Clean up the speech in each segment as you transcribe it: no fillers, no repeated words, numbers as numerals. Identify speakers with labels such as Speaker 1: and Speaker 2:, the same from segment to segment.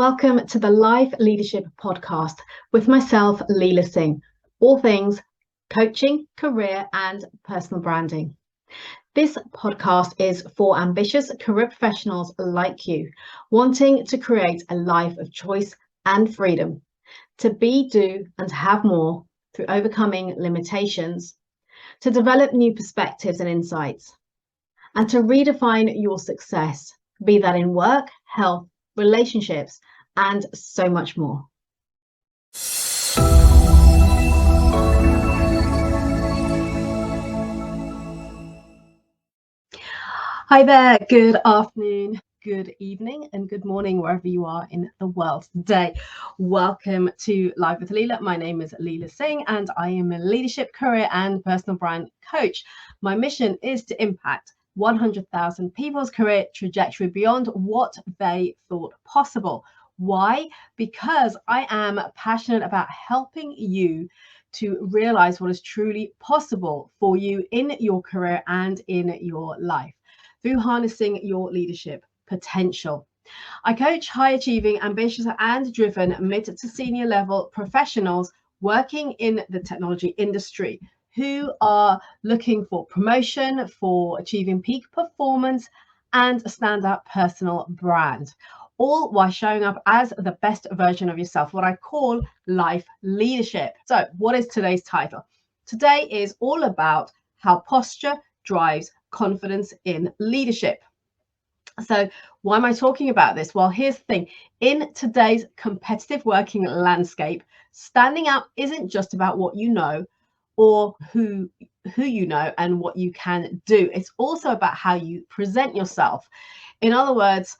Speaker 1: Welcome to the Life Leadership Podcast with myself, Leila Singh, all things coaching, career, and personal branding. This podcast is for ambitious career professionals like you, wanting to create a life of choice and freedom, to be, do, and have more through overcoming limitations, to develop new perspectives and insights, and to redefine your success, be that in work, health, relationships, and so much more. Hi there, good afternoon, good evening, and good morning, wherever you are in the world today. Welcome to Live with Leila. My name is Leila Singh, and I am a leadership, career, and personal brand coach. My mission is to impact 100,000 people's career trajectory beyond what they thought possible. Why? Because I am passionate about helping you to realize what is truly possible for you in your career and in your life through harnessing your leadership potential. I coach high-achieving, ambitious, and driven mid to senior level professionals working in the technology industry who are looking for promotion, for achieving peak performance, and a standout personal brand, all while showing up as the best version of yourself, what I call life leadership. So what is today's title? Today is all about how posture drives confidence in leadership. So why am I talking about this? Well, here's the thing. In today's competitive working landscape, standing out isn't just about what you know or who you know and what you can do. It's also about how you present yourself. In other words,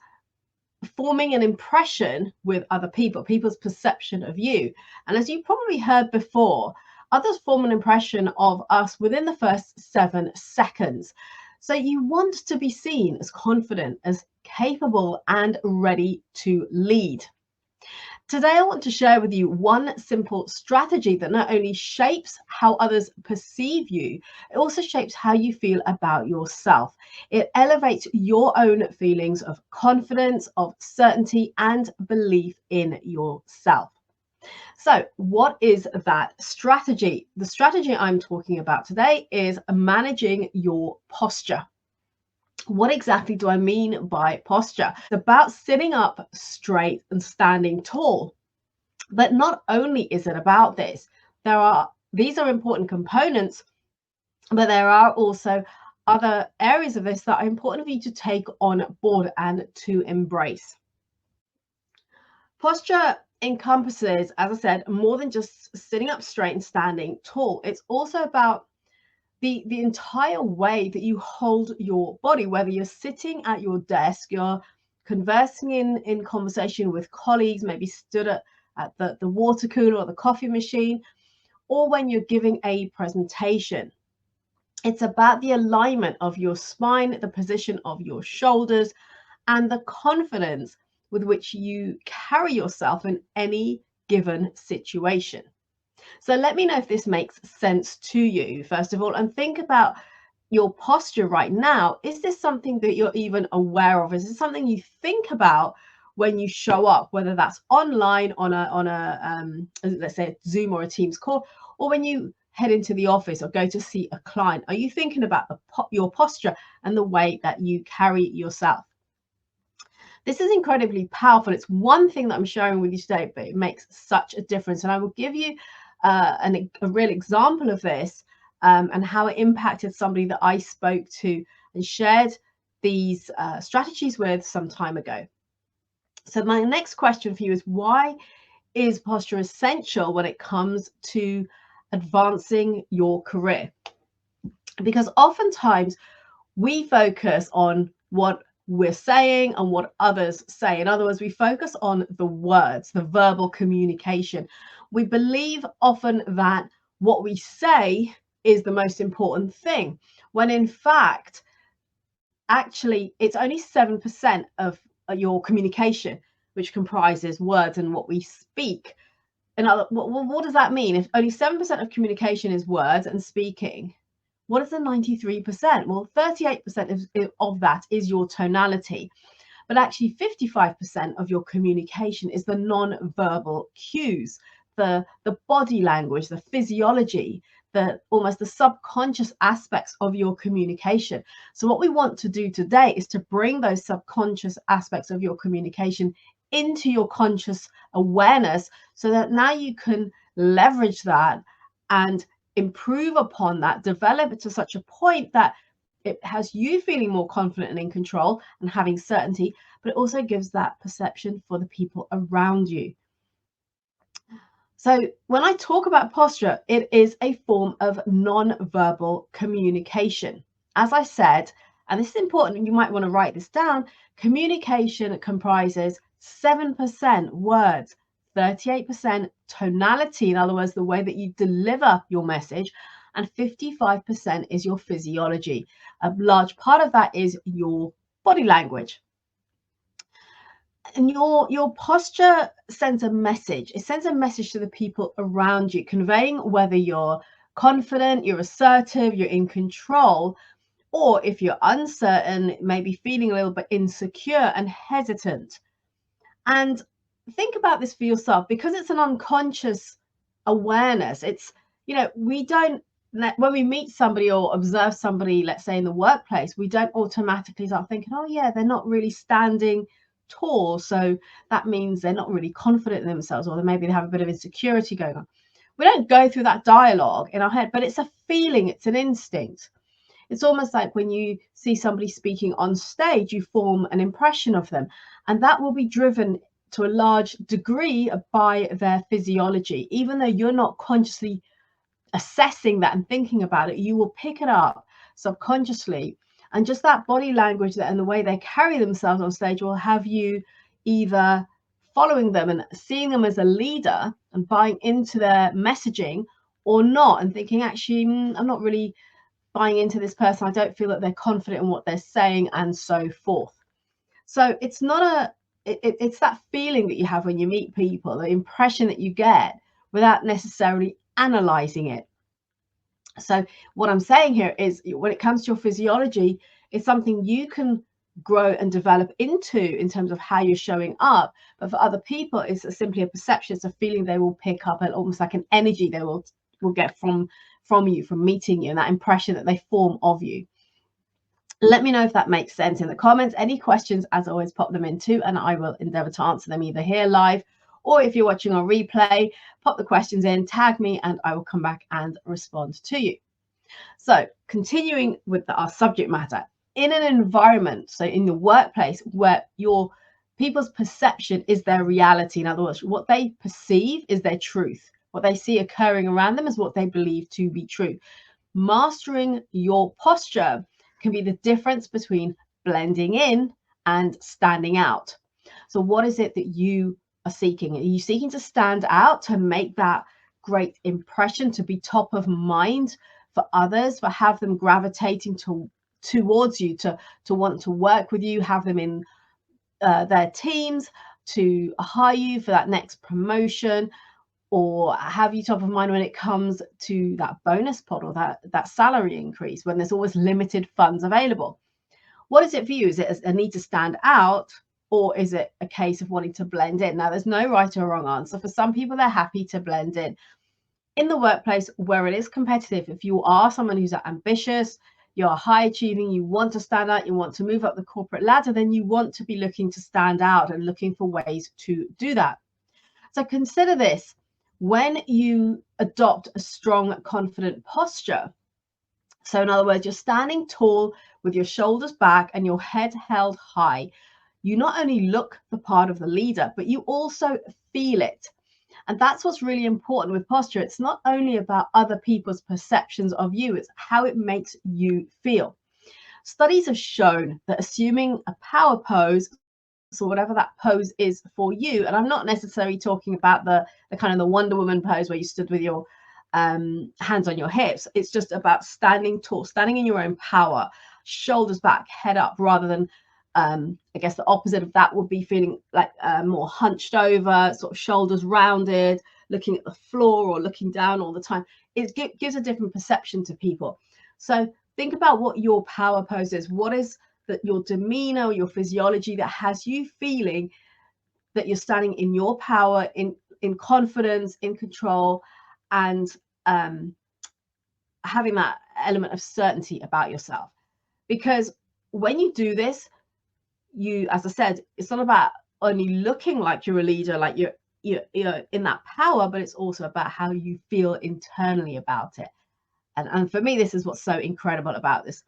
Speaker 1: forming an impression with other people, people's perception of you. And as you probably heard before, others form an impression of us within the first 7 seconds. So you want to be seen as confident, as capable, and ready to lead. Today, I want to share with you one simple strategy that not only shapes how others perceive you, it also shapes how you feel about yourself. It elevates your own feelings of confidence, of certainty, and belief in yourself. So what is that strategy? The strategy I'm talking about today is managing your posture. What exactly do I mean by posture? It's about sitting up straight and standing tall. But not only is it about this, these are important components, but there are also other areas of this that are important for you to take on board and to embrace. Posture encompasses, as I said, more than just sitting up straight and standing tall. It's also about the entire way that you hold your body, whether you're sitting at your desk, you're conversing in conversation with colleagues, maybe stood at the water cooler or the coffee machine, or when you're giving a presentation. It's about the alignment of your spine, the position of your shoulders, and the confidence with which you carry yourself in any given situation. So let me know if this makes sense to you, first of all, and think about your posture right now. Is this something that you're even aware of? Is it something you think about when you show up, whether that's online on a let's say a Zoom or a Teams call, or when you head into the office or go to see a client? Are you thinking about your posture and the way that you carry yourself? This is incredibly powerful. It's one thing that I'm sharing with you today, but it makes such a difference. And I will give you a real example of this and how it impacted somebody that I spoke to and shared these strategies with some time ago. So my next question for you is, why is posture essential when it comes to advancing your career? Because oftentimes we focus on what we're saying and what others say. In other words, we focus on the words, the verbal communication. We believe often that what we say is the most important thing, when in fact, actually, it's only 7% of your communication, which comprises words and what we speak. What does that mean? If only 7% of communication is words and speaking, what is the 93%? Well, 38% of that is your tonality. But actually 55% of your communication is the non-verbal cues, the body language, the physiology, almost the subconscious aspects of your communication. So what we want to do today is to bring those subconscious aspects of your communication into your conscious awareness, so that now you can leverage that and improve upon that, develop it to such a point that it has you feeling more confident and in control and having certainty, but it also gives that perception for the people around you. So when I talk about posture, it is a form of non-verbal communication. As I said, and this is important, you might want to write this down, communication comprises 7% words, 38% tonality, in other words, the way that you deliver your message, and 55% is your physiology. A large part of that is your body language. And your posture sends a message. It sends a message to the people around you, conveying whether you're confident, you're assertive, you're in control, or if you're uncertain, maybe feeling a little bit insecure and hesitant. And think about this for yourself, because it's an unconscious awareness. It's, we don't, when we meet somebody or observe somebody, let's say in the workplace, we don't automatically start thinking, oh yeah, they're not really standing tall, so that means they're not really confident in themselves, or maybe they have a bit of insecurity going on. We don't go through that dialogue in our head, but it's a feeling, it's an instinct. It's almost like when you see somebody speaking on stage, you form an impression of them, and that will be driven to a large degree by their physiology. Even though you're not consciously assessing that and thinking about it, you will pick it up subconsciously. And just that body language and the way they carry themselves on stage will have you either following them and seeing them as a leader and buying into their messaging, or not, and thinking, actually, I'm not really buying into this person. I don't feel that they're confident in what they're saying, and so forth. So it's not it's that feeling that you have when you meet people, the impression that you get without necessarily analyzing it. So what I'm saying here is, when it comes to your physiology, it's something you can grow and develop into in terms of how you're showing up. But for other people, it's simply a perception. It's a feeling they will pick up, and almost like an energy they will get from you, from meeting you, and that impression that they form of you. Let me know if that makes sense in the comments. Any questions, as always, pop them in too, and I will endeavor to answer them either here live, or if you're watching on replay, pop the questions in, tag me, and I will come back and respond to you. So continuing with our subject matter, in an environment, so in the workplace, where your people's perception is their reality, in other words, what they perceive is their truth, what they see occurring around them is what they believe to be true. Mastering your posture can be the difference between blending in and standing out. So what is it that you are seeking? Are you seeking to stand out, to make that great impression, to be top of mind for others, for have them gravitating towards you, to want to work with you, have them in their teams, to hire you for that next promotion, or have you top of mind when it comes to that bonus pot or that salary increase, when there's always limited funds available? What is it for you? Is it a need to stand out, or is it a case of wanting to blend in? Now, there's no right or wrong answer. For some people, they're happy to blend in. In the workplace where it is competitive, if you are someone who's ambitious, you're high achieving, you want to stand out, you want to move up the corporate ladder, then you want to be looking to stand out and looking for ways to do that. So consider this: when you adopt a strong, confident posture, so in other words, you're standing tall with your shoulders back and your head held high, you not only look the part of the leader, but you also feel it. And that's what's really important with posture. It's not only about other people's perceptions of you, it's how it makes you feel. Studies have shown that assuming a power pose, so whatever that pose is for you, and I'm not necessarily talking about the kind of the Wonder Woman pose where you stood with your hands on your hips. It's just about standing tall, standing in your own power, shoulders back, head up, rather than I guess the opposite of that would be feeling like more hunched over, sort of shoulders rounded, looking at the floor or looking down all the time. It gives a different perception to people. So think about what your power pose is. What is that your demeanor, your physiology that has you feeling that you're standing in your power, in confidence, in control, and having that element of certainty about yourself. Because when you do this, you, as I said, it's not about only looking like you're a leader, like you're in that power, but it's also about how you feel internally about it. And for me, this is what's so incredible about this.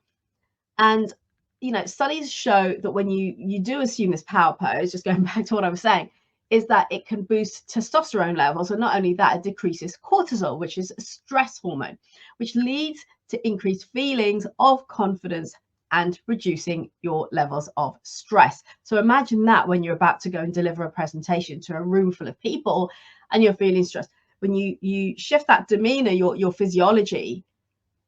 Speaker 1: And studies show that when you do assume this power pose, just going back to what I was saying, is that it can boost testosterone levels. And not only that, it decreases cortisol, which is a stress hormone, which leads to increased feelings of confidence and reducing your levels of stress. So imagine that when you're about to go and deliver a presentation to a room full of people and you're feeling stressed. When you shift that demeanor, your physiology,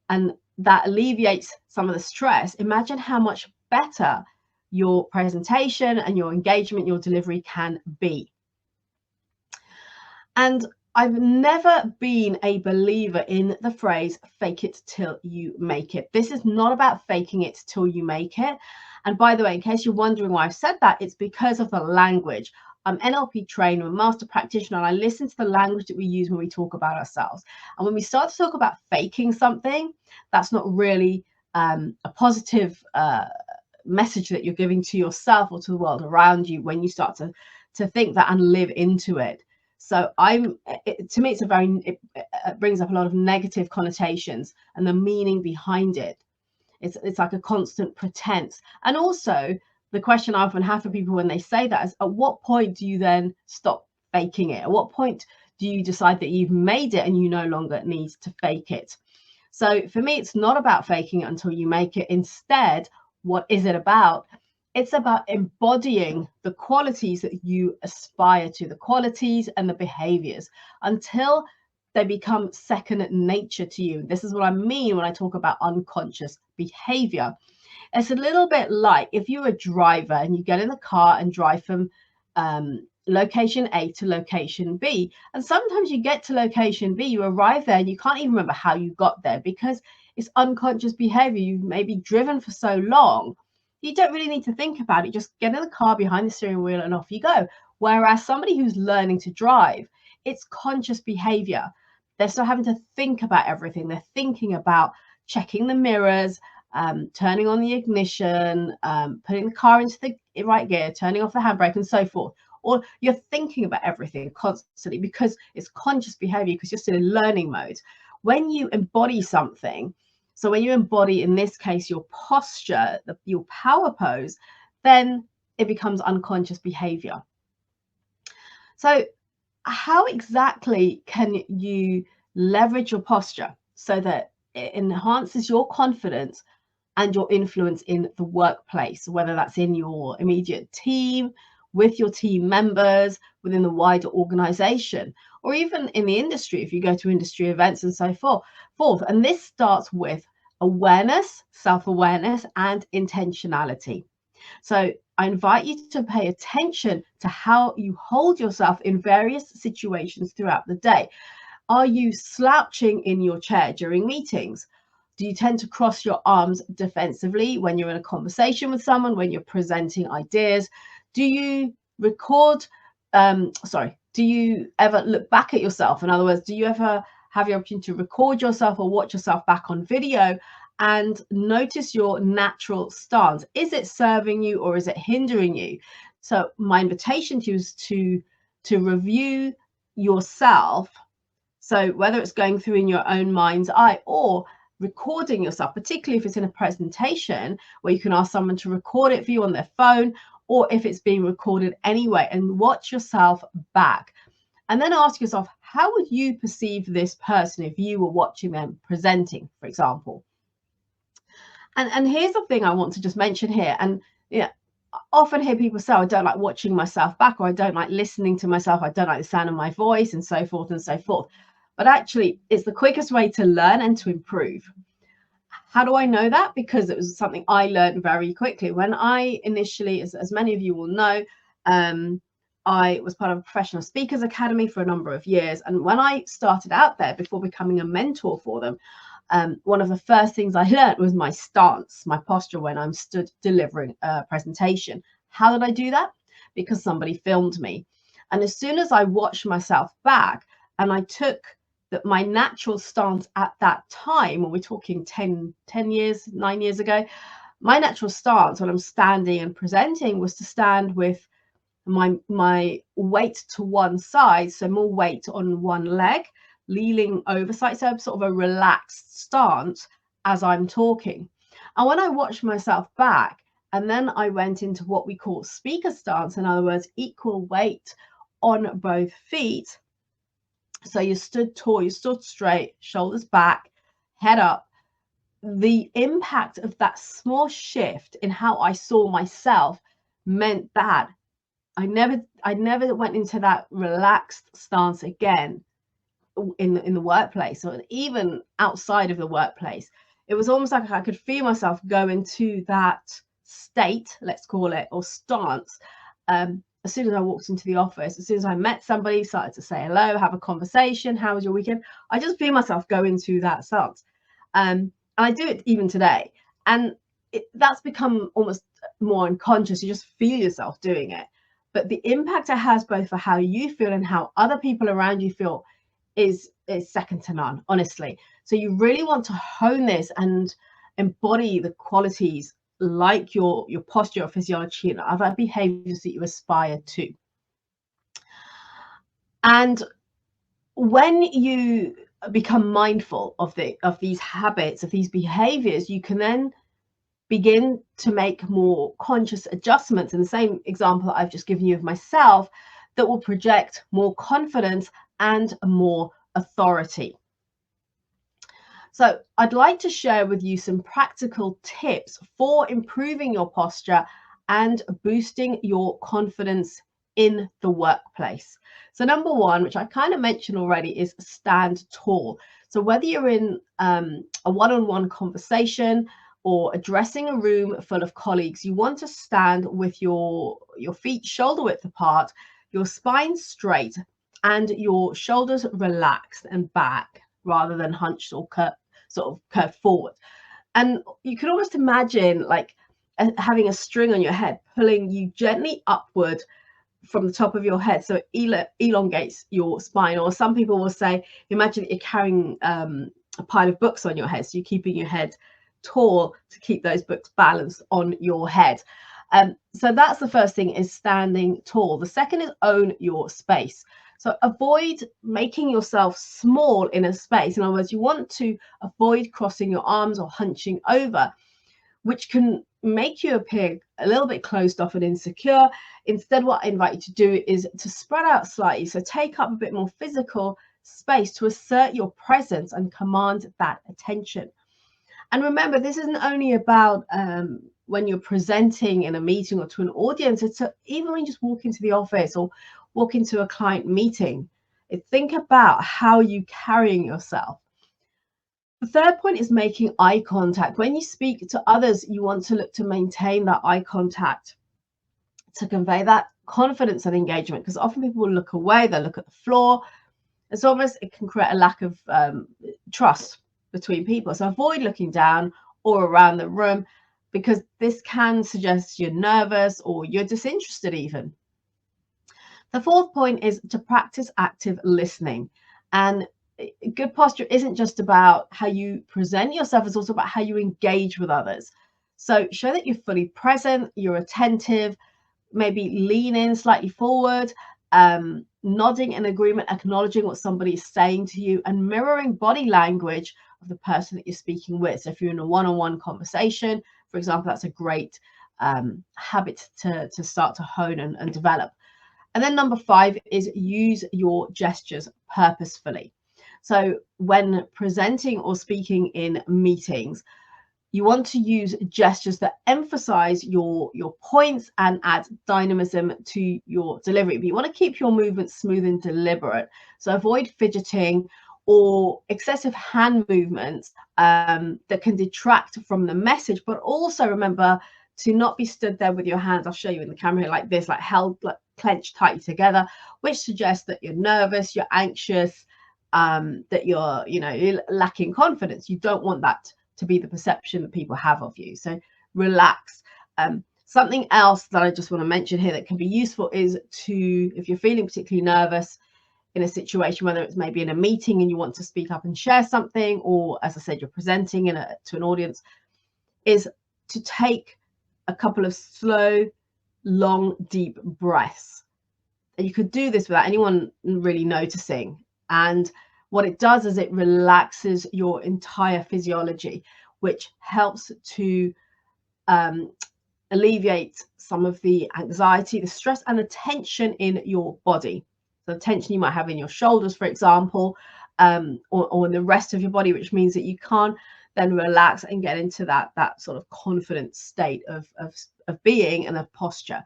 Speaker 1: and that alleviates some of the stress, imagine how much better your presentation and your engagement, your delivery can be. And I've never been a believer in the phrase fake it till you make it. This is not about faking it till you make it. And by the way, in case you're wondering why I've said that, it's because of the language. I'm NLP trained, I'm a master practitioner, and I listen to the language that we use when we talk about ourselves. And when we start to talk about faking something, that's not really a positive message that you're giving to yourself or to the world around you when you start to think that and live into it. So to me, it brings up a lot of negative connotations and the meaning behind it. It's like a constant pretense. And also, the question I often have for people when they say that is, at what point do you then stop faking it? At what point do you decide that you've made it and you no longer need to fake it? So for me, it's not about faking it until you make it. Instead, what is it about? It's about embodying the qualities that you aspire to, the qualities and the behaviors, until they become second nature to you. This is what I mean when I talk about unconscious behavior. It's a little bit like if you're a driver and you get in the car and drive from location A to location B. And sometimes you get to location B, you arrive there and you can't even remember how you got there because it's unconscious behavior. You've maybe driven for so long, you don't really need to think about it. Just get in the car behind the steering wheel and off you go. Whereas somebody who's learning to drive, it's conscious behavior. They're still having to think about everything. They're thinking about checking the mirrors, turning on the ignition, putting the car into the right gear, turning off the handbrake, and so forth. Or you're thinking about everything constantly because it's conscious behavior, because you're still in learning mode. When you embody something, so when you embody, in this case, your posture, your power pose, then it becomes unconscious behavior. So how exactly can you leverage your posture so that it enhances your confidence and your influence in the workplace, whether that's in your immediate team, with your team members, within the wider organization, or even in the industry, if you go to industry events and so forth. And this starts with awareness, self-awareness, and intentionality. So I invite you to pay attention to how you hold yourself in various situations throughout the day. Are you slouching in your chair during meetings? Do you tend to cross your arms defensively when you're in a conversation with someone, when you're presenting ideas? Do you do you ever look back at yourself? In other words, do you ever have the opportunity to record yourself or watch yourself back on video and notice your natural stance? Is it serving you or is it hindering you? So my invitation to you is to review yourself. So whether it's going through in your own mind's eye or recording yourself, particularly if it's in a presentation where you can ask someone to record it for you on their phone, or if it's being recorded anyway, and watch yourself back. And then ask yourself, how would you perceive this person if you were watching them presenting, for example? And here's the thing I want to just mention here. And I often hear people say, I don't like watching myself back, or I don't like listening to myself, I don't like the sound of my voice, and so forth and so forth. But actually, it's the quickest way to learn and to improve. How do I know that? Because it was something I learned very quickly. When I initially, as many of you will know, I was part of a professional speakers academy for a number of years. And when I started out there, before becoming a mentor for them, one of the first things I learned was my stance, my posture when I'm stood delivering a presentation. How did I do that? Because somebody filmed me. And as soon as I watched myself back and I took my natural stance at that time, when we're talking 10 years, 9 years ago, my natural stance when I'm standing and presenting was to stand with my weight to one side, so more weight on one leg, leaning over, so sort of a relaxed stance as I'm talking. And when I watched myself back, and then I went into what we call speaker stance, in other words, equal weight on both feet. So you stood tall, you stood straight, shoulders back, head up. The impact of that small shift in how I saw myself meant that I never went into that relaxed stance again in the workplace, or even outside of the workplace. It was almost like I could feel myself go into that state, let's call it, or stance. As soon as I walked into the office, as soon as I met somebody, started to say hello, have a conversation, how was your weekend? I just feel myself go into that stance. And I do it even today. And that's become almost more unconscious. You just feel yourself doing it. But the impact it has both for how you feel and how other people around you feel is second to none, honestly. So you really want to hone this and embody the qualities like your posture, your physiology, and other behaviors that you aspire to. And when you become mindful of these habits, of these behaviors, you can then begin to make more conscious adjustments, in the same example that I've just given you of myself, that will project more confidence and more authority. So I'd like to share with you some practical tips for improving your posture and boosting your confidence in the workplace. So number one, which I kind of mentioned already, is stand tall. So whether you're in a one-on-one conversation or addressing a room full of colleagues, you want to stand with your feet shoulder width apart, your spine straight, and your shoulders relaxed and back rather than hunched or curved forward. And you can almost imagine like having a string on your head pulling you gently upward from the top of your head, so it elongates your spine. Or some people will say, imagine that you're carrying a pile of books on your head, so you're keeping your head tall to keep those books balanced on your head. So that's the first thing, is standing tall. The second is own your space. So avoid making yourself small in a space. In other words, you want to avoid crossing your arms or hunching over, which can make you appear a little bit closed off and insecure. Instead, what I invite you to do is to spread out slightly. So take up a bit more physical space to assert your presence and command that attention. And remember, this isn't only about when you're presenting in a meeting or to an audience. It's even when you just walk into the office or walk into a client meeting. Think about how you're carrying yourself. The third point is making eye contact. When you speak to others, you want to look to maintain that eye contact to convey that confidence and engagement, because often people will look away, they'll look at the floor. It's almost, it can create a lack of trust between people. So avoid looking down or around the room, because this can suggest you're nervous or you're disinterested even. The fourth point is to practice active listening. And good posture isn't just about how you present yourself, it's also about how you engage with others. So show that you're fully present, you're attentive, maybe lean in slightly forward, nodding in agreement, acknowledging what somebody is saying to you, and mirroring body language of the person that you're speaking with. So if you're in a one-on-one conversation, for example, that's a great habit to start to hone and develop. And then number 5 is use your gestures purposefully. So when presenting or speaking in meetings, you want to use gestures that emphasize your points and add dynamism to your delivery. But you want to keep your movements smooth and deliberate. So avoid fidgeting or excessive hand movements that can detract from the message. But also remember to not be stood there with your hands, I'll show you in the camera here, like this, like held, like clenched tightly together, which suggests that you're nervous, you're anxious, that you're lacking confidence. You don't want that to be the perception that people have of you. So relax. Something else that I just want to mention here that can be useful is to, if you're feeling particularly nervous in a situation, whether it's maybe in a meeting and you want to speak up and share something, or as I said, you're presenting to an audience, is to take a couple of slow, long, deep breaths. And you could do this without anyone really noticing. And what it does is it relaxes your entire physiology, which helps to alleviate some of the anxiety, the stress, and the tension in your body. So the tension you might have in your shoulders, for example, or in the rest of your body, which means that you can't then relax and get into that sort of confident state of being and of posture.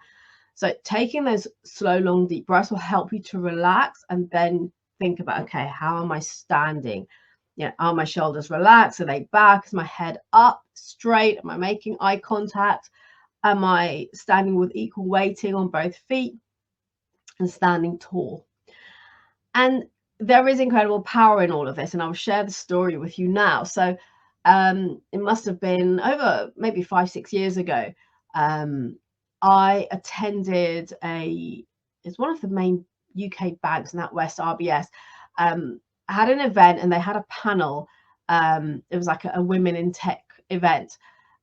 Speaker 1: So taking those slow, long, deep breaths will help you to relax and then think about, okay, how am I standing? Are my shoulders relaxed? Are they back? Is my head up, straight? Am I making eye contact? Am I standing with equal weighting on both feet and standing tall? And there is incredible power in all of this, and I'll share the story with you now. So it must have been over maybe 5-6 years ago. I attended it's one of the main UK banks, NatWest, RBS, had an event, and they had a panel. It was like a women in tech event,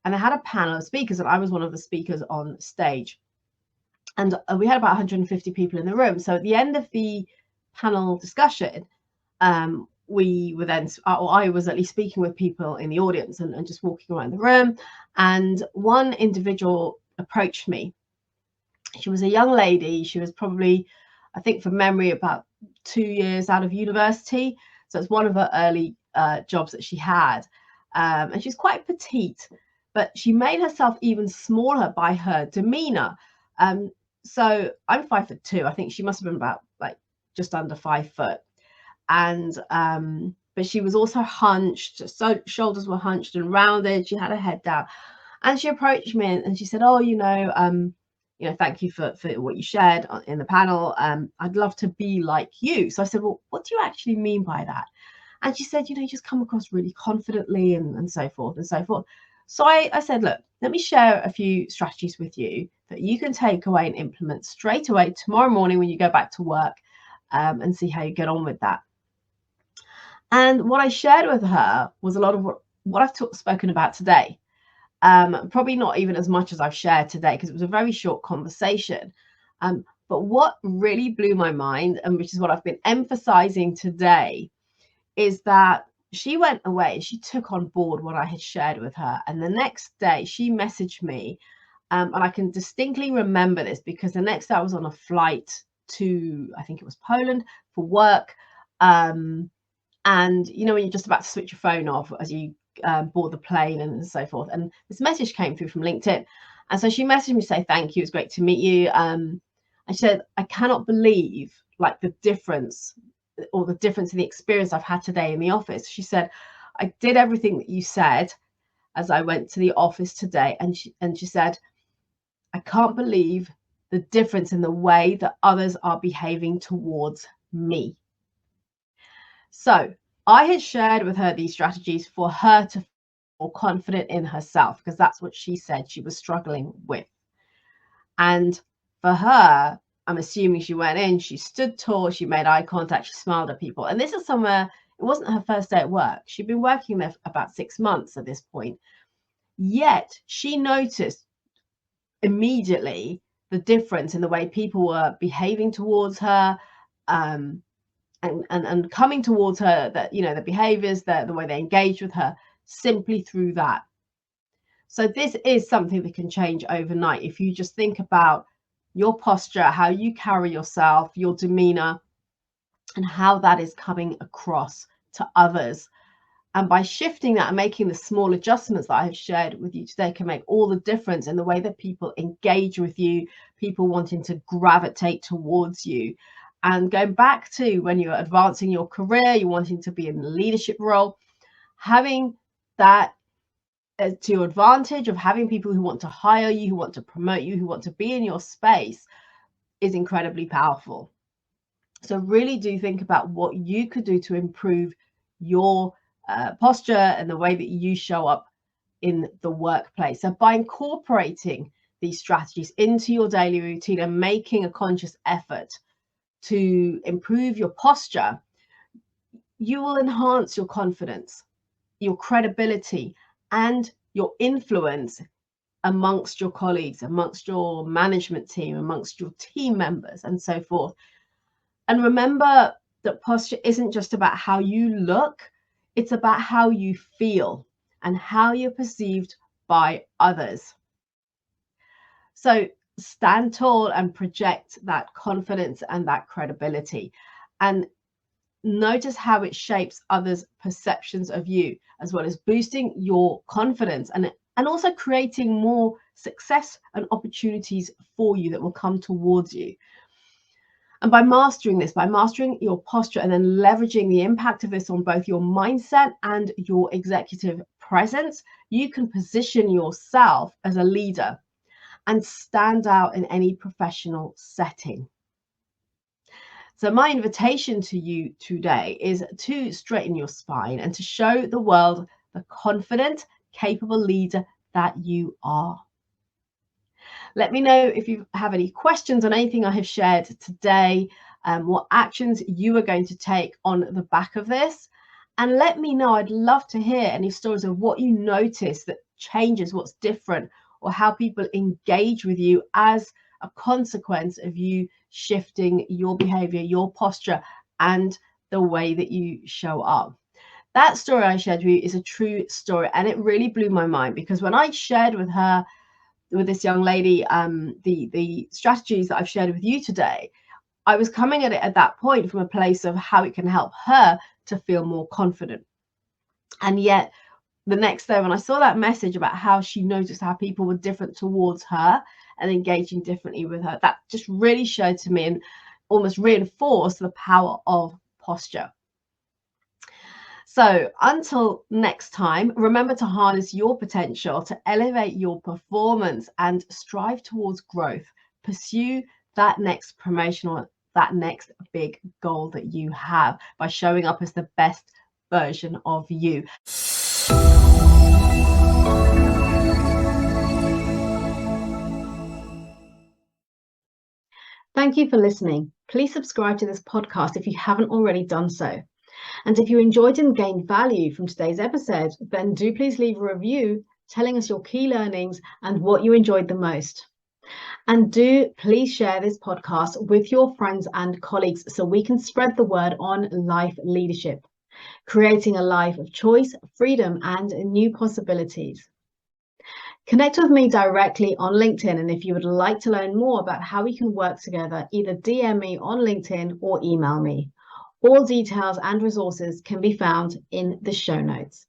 Speaker 1: and they had a panel of speakers, and I was one of the speakers on stage. And we had about 150 people in the room. So at the end of the panel discussion, we were then, or I was at least speaking with people in the audience and just walking around the room. And one individual approached me. She was a young lady. She was probably, I think from memory, about 2 years out of university. So it's one of her early jobs that she had. And she's quite petite, but she made herself even smaller by her demeanor. So I'm 5'2". I think she must have been about like just under 5 foot. And but she was also hunched, so shoulders were hunched and rounded. She had her head down, and she approached me and she said, "Oh, thank you for what you shared in the panel. I'd love to be like you." So I said, "Well, what do you actually mean by that?" And she said, "You just come across really confidently and so forth and so forth." So I said, "Look, let me share a few strategies with you that you can take away and implement straight away tomorrow morning when you go back to work, and see how you get on with that." And what I shared with her was a lot of what I've spoken about today. Probably not even as much as I've shared today, because it was a very short conversation. But what really blew my mind, and which is what I've been emphasizing today, is that she went away, she took on board what I had shared with her. And the next day she messaged me, and I can distinctly remember this because the next day I was on a flight to, I think it was Poland, for work. And when you're just about to switch your phone off as you board the plane and so forth, and this message came through from LinkedIn. And so she messaged me to say thank you, it was great to meet you. And she said, "I cannot believe the difference in the experience I've had today in the office." She said, "I did everything that you said as I went to the office today." And she said, "I can't believe the difference in the way that others are behaving towards me." So I had shared with her these strategies for her to feel more confident in herself, because that's what she said she was struggling with. And for her, I'm assuming she went in, she stood tall, she made eye contact, she smiled at people. And this is somewhere, it wasn't her first day at work. She'd been working there for about 6 months at this point. Yet she noticed immediately the difference in the way people were behaving towards her, and coming towards her, that the behaviors, the way they engage with her, simply through that. So this is something that can change overnight if you just think about your posture, how you carry yourself, your demeanor, and how that is coming across to others. And by shifting that and making the small adjustments that I have shared with you today can make all the difference in the way that people engage with you, people wanting to gravitate towards you. And going back to when you're advancing your career, you're wanting to be in a leadership role, having that to your advantage of having people who want to hire you, who want to promote you, who want to be in your space is incredibly powerful. So really do think about what you could do to improve your posture and the way that you show up in the workplace. So by incorporating these strategies into your daily routine and making a conscious effort to improve your posture, you will enhance your confidence, your credibility, and your influence amongst your colleagues, amongst your management team, amongst your team members, and so forth. And remember that posture isn't just about how you look, it's about how you feel and how you're perceived by others. So stand tall and project that confidence and that credibility. And notice how it shapes others' perceptions of you, as well as boosting your confidence and also creating more success and opportunities for you that will come towards you. And by mastering this, by mastering your posture and then leveraging the impact of this on both your mindset and your executive presence, you can position yourself as a leader and stand out in any professional setting. So my invitation to you today is to straighten your spine and to show the world the confident, capable leader that you are. Let me know if you have any questions on anything I have shared today, what actions you are going to take on the back of this. And let me know, I'd love to hear any stories of what you notice that changes, what's different, or how people engage with you as a consequence of you shifting your behavior, your posture, and the way that you show up. That story I shared with you is a true story, and it really blew my mind, because when I shared with her, with this young lady, the strategies that I've shared with you today, I was coming at it at that point from a place of how it can help her to feel more confident. And yet the next day when I saw that message about how she noticed how people were different towards her and engaging differently with her, that just really showed to me and almost reinforced the power of posture. So until next time, remember to harness your potential, to elevate your performance and strive towards growth. Pursue that next promotion or that next big goal that you have by showing up as the best version of you. Thank you for listening. Please subscribe to this podcast if you haven't already done so. And if you enjoyed and gained value from today's episode, then do please leave a review telling us your key learnings and what you enjoyed the most. And do please share this podcast with your friends and colleagues so we can spread the word on life leadership, creating a life of choice, freedom, and new possibilities. Connect with me directly on LinkedIn, and if you would like to learn more about how we can work together, either DM me on LinkedIn or email me. All details and resources can be found in the show notes.